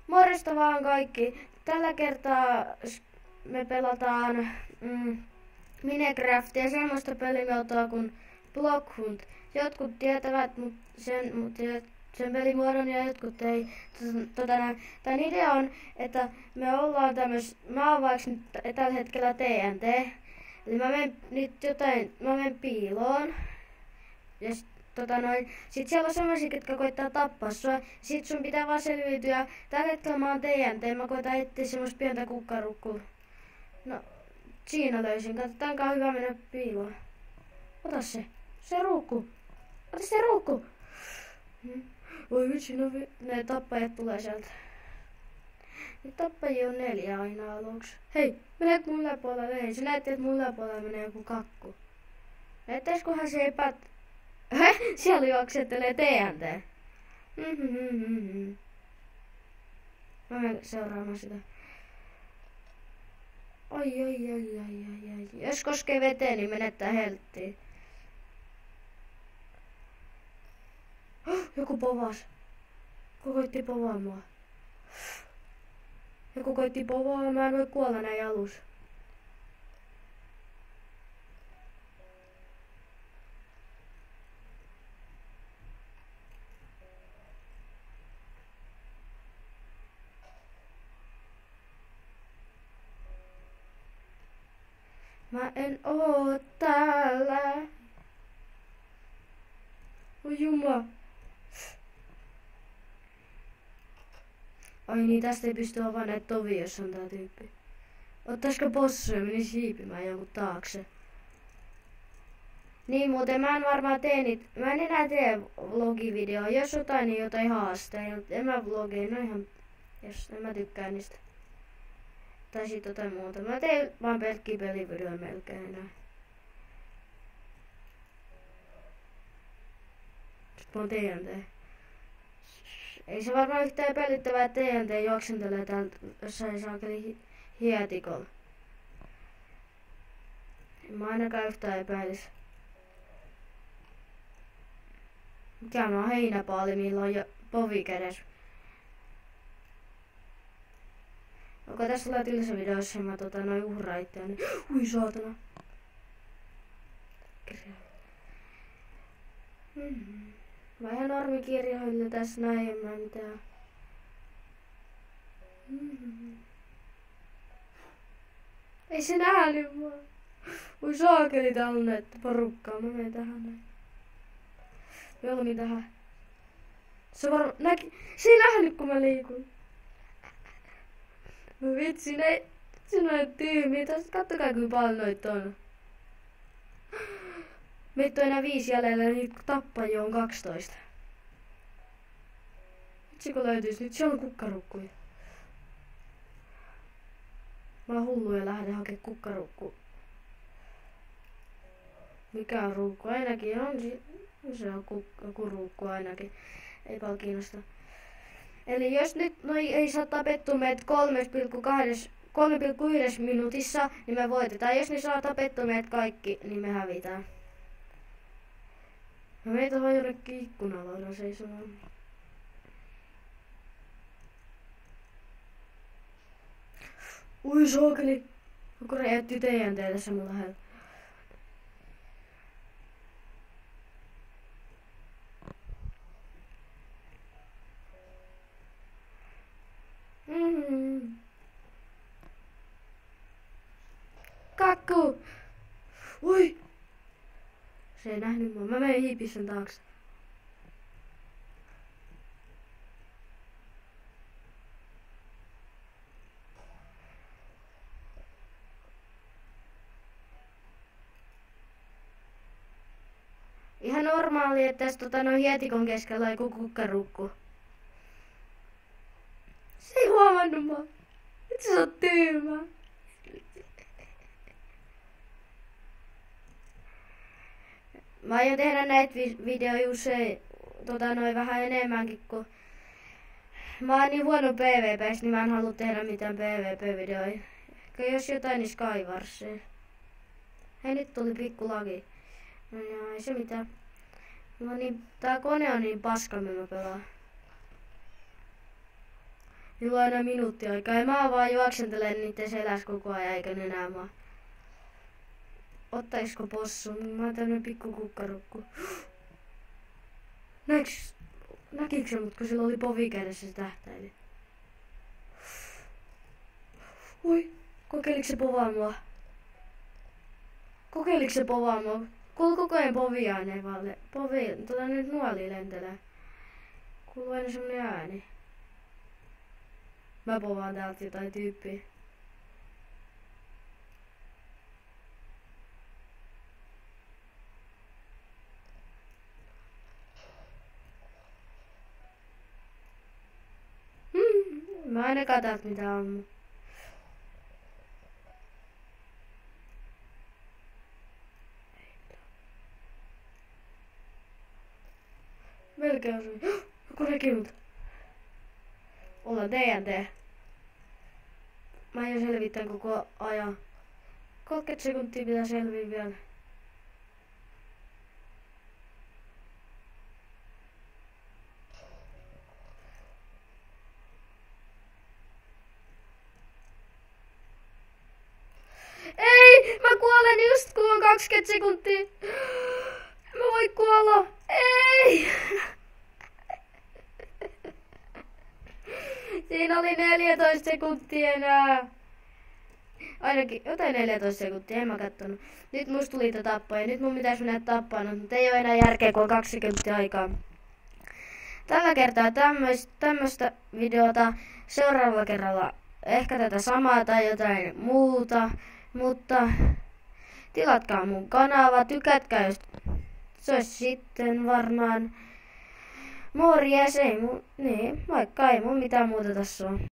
Morjesta vaan kaikki. Tällä kertaa me pelataan Minecraftia, semmoista pelimuotoa kuin Block Hunt. Jotkut tietävät sen pelimuodon ja jotkut ei. Tämän idea on, että me ollaan mä oon vaikka nyt tällä hetkellä TNT. Eli mä menen piiloon. Ja sit siellä on sellaisia, jotka koittaa tappaa sua. Sit sun pitää vaan selviytyä. Tällä hetkellä mä oon TNT. Mä koitan etsiä semmoista pientä kukkarukkua. No, siinä löysin. Katsotaankaan hyvä mennä piiloon. Ota se. Se ruukku. Ota se ruukku. Oi vitsi, ne tappajat tulee sieltä. Nyt tappajia on 4 aina aluksi. Hei, menet mun yläpuolelle. Ei, sä näette, että mun yläpuolelle menee joku kakku. Näyttäisikohan se Siellä juoksettelee TNT. Mä menen seuraamaan sitä. Ai. Jos koskee veteen, niin menettää helttiin. Joku povas. Joku koitti povaa mua. Mä en voi kuolla näin alussa. Mä en oo täällä. Oi jumala. Ai niin, tästä ei pysty avaamaan näitä ovia, jos on tää tyyppi. Ottaisko possu ja menisi hiipimään jonkun taakse? Niin muuten mä en varmaan mä en enää tee vlogivideoa. Jos jotain, niin jotain haasteja. En mä vlogea, no ihan, jos en mä tykkää niistä. Tai sit jotain muuta. Mä teen vaan pelkkiä pelivideoja melkein enää. Sitten mä oon TNT. Ei se varmaan yhtään epäilyttävää, että TNT juoksentelee täältä jossain saakeli hietikolla. En mä ainakaan yhtään epäilisi. Mikä on heinäpaali, millä on jo povi kädessä. Onko tässä latillisen videossa mä uhraan itseäni? Ui saatana. Mä ihan normikirjoilla tässä näin, en mä mitään. Ei se nähnyt mua. Ui saakeli täällä on näitä porukkaa, mä menen tähän näin. Jolmi tähän. Se se ei nähnyt kun mä liikun. No vitsi, se on tyhmiä. Kattokaa kuinka paljon noita on. Meitä on enää 5 jäljellä ja niitä tappajia on 12. Vitsi kun löytyis nyt, siellä on kukkarukkuja. Mä oon hullu ja lähden hakemaan kukkarukkua. Mikä on ruukku? Ainakin on se on joku ruukku ainakin. Ei paljon kiinnosta. Eli jos nyt ei saa tapettua meitä 3,1 minuutissa, niin me voitetaan. Jos ne saa tapettua meitä kaikki, niin me hävitään. Ja meitä on jonnekin ikkunalaudalla seisomaan. Ui saakeli! Joku räjäytti TNT tässä mun lähellä. Kakku! Ui! Se ei nähnyt mua. Mä menen hiipii sen taakse. Ihan normaali, että tässä hietikon keskellä on joku kukkarukku. Se ei huomannut mua. Nyt se on tyhmä. Mä aion tehdä näitä videoja usein, vähän enemmänkin, kun mä oon niin huono PvPs, niin mä en halua tehdä mitään PvP-videoja. Ehkä jos jotain, niin Skywarsia. Hei, nyt tuli pikku lagi. No joo, ei se mitään. Tää kone on niin paska, mitä mä pelaan. Minulla on aina minuutti aikaa ja mä vaan juoksentelen niiden selässä koko ajan eikä enää maa. Ottaisiko possu? Mä oon tämmönen pikku kukkarukku. Näkikö se mut, kun sillä oli povi kädessä se tähtäili? Oi, kokeiliko se povaa mua? Kokeiliko se povaa mua? Kuuluu koko ajan povia ne valle. Nyt nuoli lentelee. Kuuluu aina semmonen ääni. Mä povaan täältä jotain tyyppiä. Mä ainakaan täältä mitään ammu. Melkein osui. Joku näki mut. Ollaan TNT. Mä aion selvittää koko ajan. 30 sekuntia pitää selviä vielä. Ei! Mä kuolen just kun on 20 sekuntia. Mä voin kuolla. Ei! Siinä oli 14 sekuntia enää. Ainakin jotain 14 sekuntia, en mä kattonut. Nyt musta tuli tappoja. Nyt mun pitäis mennä tappaan, mutta ei oo enää järkeä, kun on 20 aikaa. Tällä kertaa tämmöstä videota. Seuraavalla kerralla ehkä tätä samaa tai jotain muuta. Mutta tilatkaa mun kanava, tykätkää jos se olisi sitten varmaan. Morjes, vaikka ei mun mitään muuta tässä on.